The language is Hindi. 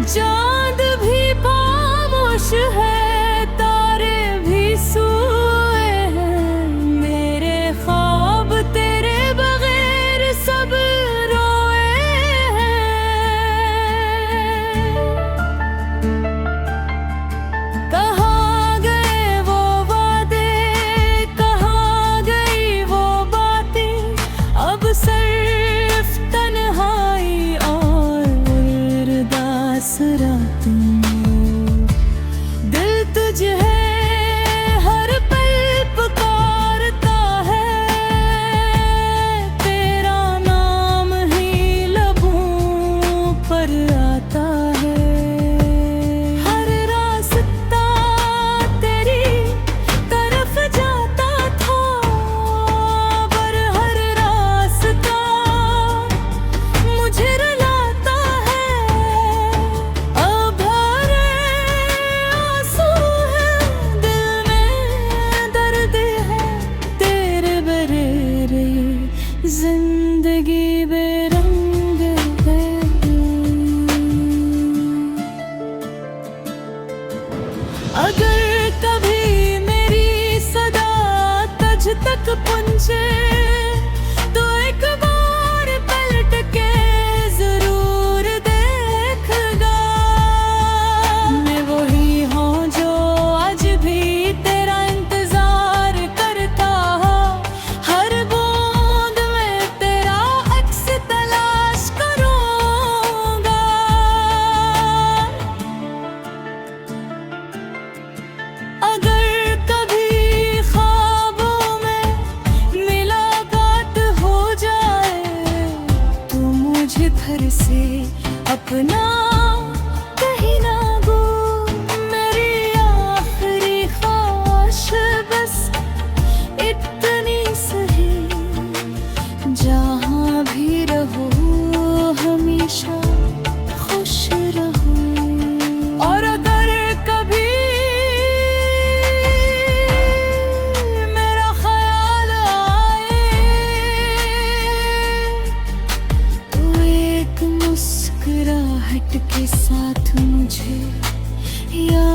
चांद भी खामोश है, तारे भी सोए हैं, मेरे ख्वाब तेरे बगैर सब रोए हैं। कहाँ गए वो वादे, कहाँ गई वो बातें, अब सिर्फ तन्हाई और उदास रातें। दिल तुझ है हर पल पुकारता है, तेरा नाम ही लबों पर आता है। हर रास्ता तेरी तरफ जाता था, पर हर रास्ता मुझे रुलाता है। अब भरे आंसू हैं, दिल में दर्द है, तेरे बरेरे जिंदगी बेरंग है। अगर कभी मेरी सदा तुझ तक पहुंचे, तो एक बार पलट के जरूर देखगा। मैं वही हूँ जो आज भी तेरा इंतजार करता, हर बूंद में तेरा अक्स तलाश करूंगा। अगर कभी ख्वाबों में मुलाकात हो जाए, तो मुझे घर से अपना कहीं ना गो। मेरी आखिरी ख्वाहिश बस इतनी सही, जहाँ भी रहो हमेशा खुश रहो। और अगर कभी मेरा ख्याल आए, तो एक मुस्कुराहट के साथ मुझे याद